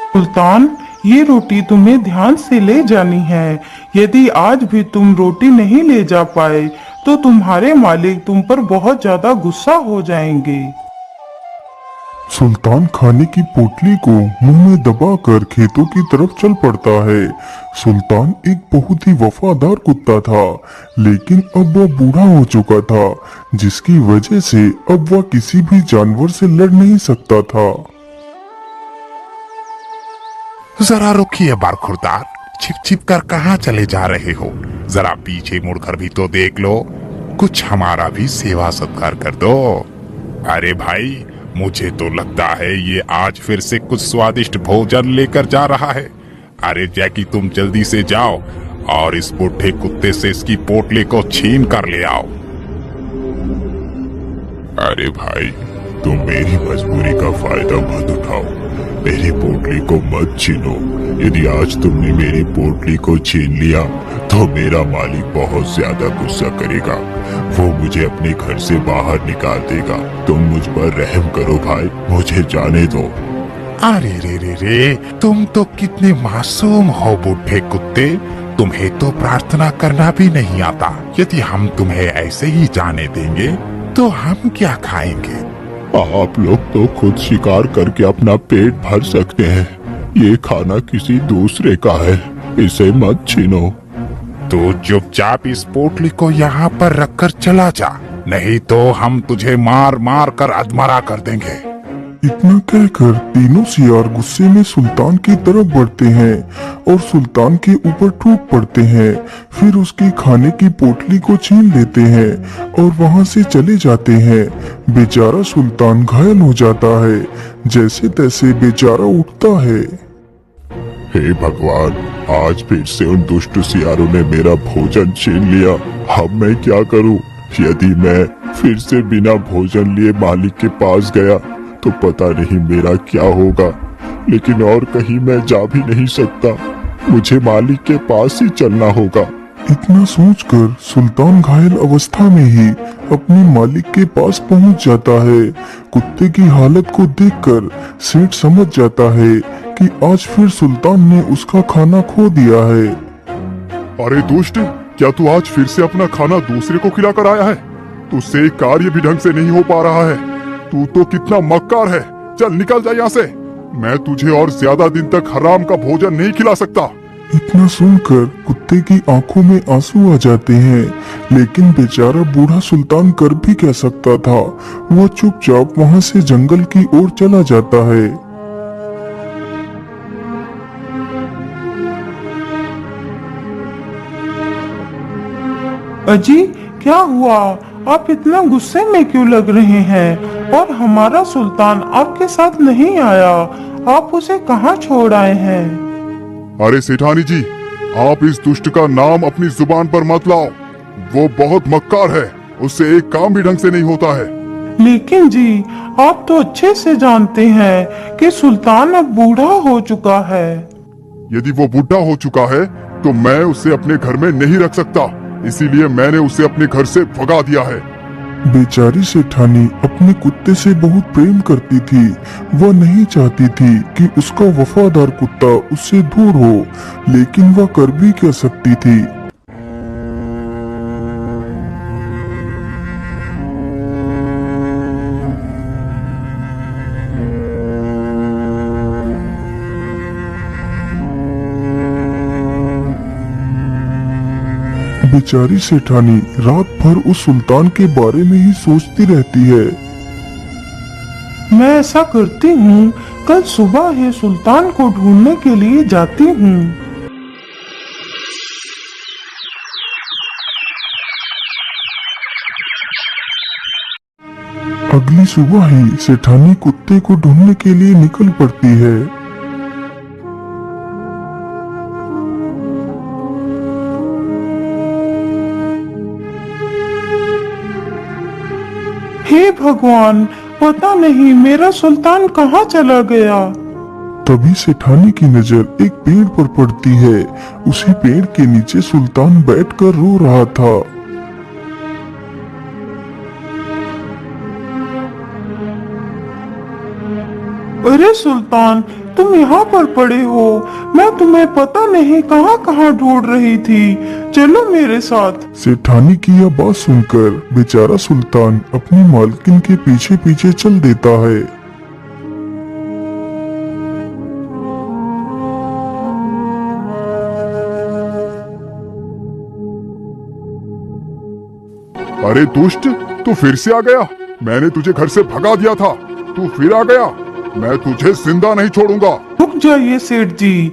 सुल्तान, ये रोटी तुम्हें ध्यान से ले जानी है। यदि आज भी तुम रोटी नहीं ले जा पाए तो तुम्हारे मालिक तुम पर बहुत ज्यादा गुस्सा हो जाएंगे। सुल्तान खाने की पोटली को मुंह में दबाकर खेतों की तरफ चल पड़ता है। सुल्तान एक बहुत ही वफादार कुत्ता था, लेकिन अब वह बूढ़ा हो चुका था, जिसकी वजह से अब वह किसी भी जानवर से लड़ नहीं सकता था। जरा रुकिए बरखुरदार, छिप छिप कर कहाँ चले जा रहे हो? जरा पीछे मुड़कर भी तो देख लो, कुछ हमारा भी सेवा सत्कार कर दो। अरे भाई, मुझे तो लगता है ये आज फिर से कुछ स्वादिष्ट भोजन लेकर जा रहा है। अरे जैकी, तुम जल्दी से जाओ और इस बूढ़े कुत्ते से इसकी पोटली को छीन कर ले आओ। अरे भाई, तुम मेरी मजबूरी का फायदा मत उठाओ, मेरी पोटली को मत छीनो। यदि आज तुमने मेरी पोटली को छीन लिया तो मेरा मालिक बहुत ज्यादा गुस्सा करेगा, वो मुझे अपने घर से बाहर निकाल देगा। तुम मुझ पर रहम करो भाई, मुझे जाने दो। अरे रे रे रे, तुम तो कितने मासूम हो बूढ़े कुत्ते, तुम्हें तो प्रार्थना करना भी नहीं आता। यदि हम तुम्हें ऐसे ही जाने देंगे तो हम क्या खाएंगे? आप लोग तो खुद शिकार करके अपना पेट भर सकते हैं, ये खाना किसी दूसरे का है, इसे मत छीनो। तो चुपचाप इस पोटली को यहाँ पर रखकर चला जा, नहीं तो हम तुझे मार मार कर अधमरा कर देंगे। इतना कहकर तीनों सियार गुस्से में सुल्तान की तरफ बढ़ते हैं और सुल्तान के ऊपर टूट पड़ते हैं। फिर उसकी खाने की पोटली को छीन लेते हैं और वहां से चले जाते हैं। बेचारा सुल्तान घायल हो जाता है। जैसे तैसे बेचारा उठता है। हे भगवान, आज फिर से उन दुष्ट सियारों ने मेरा भोजन छीन लिया। अब मैं क्या करूं? यदि मैं फिर से बिना भोजन लिए मालिक के पास गया तो पता नहीं मेरा क्या होगा, लेकिन और कहीं मैं जा भी नहीं सकता, मुझे मालिक के पास ही चलना होगा। इतना सोचकर सुल्तान घायल अवस्था में ही अपने मालिक के पास पहुंच जाता है। कुत्ते की हालत को देखकर सेठ समझ जाता है कि आज फिर सुल्तान ने उसका खाना खो दिया है। अरे दुष्ट, क्या तू आज फिर से अपना खाना दूसरे को खिलाकर आया है? तुझसे एक कार्य भी ढंग से नहीं हो पा रहा है। तू तो कितना मक्कार है। चल निकल जा यहाँ से, मैं तुझे और ज्यादा दिन तक हराम का भोजन नहीं खिला सकता। इतना सुनकर कुत्ते की आंखों में आंसू आ जाते हैं, लेकिन बेचारा बूढ़ा सुल्तान कर भी क्या सकता था। वह चुपचाप वहां से जंगल की ओर चला जाता है। अजी, क्या हुआ? आप इतना गुस्से में क्यों लग रहे हैं? और हमारा सुल्तान आपके साथ नहीं आया, आप उसे कहाँ छोड़ आए हैं? अरे सेठानी जी, आप इस दुष्ट का नाम अपनी जुबान पर मत लाओ। वो बहुत मक्कार है, उससे एक काम भी ढंग से नहीं होता है। लेकिन जी, आप तो अच्छे से जानते हैं कि सुल्तान अब बूढ़ा हो चुका है। यदि वो बुढ़ा हो चुका है तो मैं उसे अपने घर में नहीं रख सकता, इसीलिए मैंने उसे अपने घर से भगा दिया है। बेचारी सेठानी अपने कुत्ते से बहुत प्रेम करती थी। वह नहीं चाहती थी कि उसका वफादार कुत्ता उससे दूर हो, लेकिन वह कर भी क्या सकती थी। बेचारी सेठानी रात भर उस सुल्तान के बारे में ही सोचती रहती है। मैं ऐसा करती हूँ, कल सुबह ही सुल्तान को ढूंढने के लिए जाती हूँ। अगली सुबह ही सेठानी कुत्ते को ढूंढने के लिए निकल पड़ती है। हे भगवान, पता नहीं मेरा सुल्तान कहाँ चला गया। तभी सेठानी की नजर एक पेड़ पर पड़ती है। उसी पेड़ के नीचे सुल्तान बैठकर रो रहा था। अरे सुल्तान, तुम यहाँ पर पड़े हो। मैं तुम्हें पता नहीं कहाँ कहाँ ढूंढ रही थी। चलो मेरे साथ। सेठानी की यह बात सुनकर बेचारा सुल्तान अपनी मालकिन के पीछे पीछे चल देता है। अरे दुष्ट, तू फिर से आ गया। मैंने तुझे घर से भगा दिया था, तू फिर आ गया। मैं तुझे जिंदा नहीं छोड़ूंगा। रुक जाइए सेठ जी।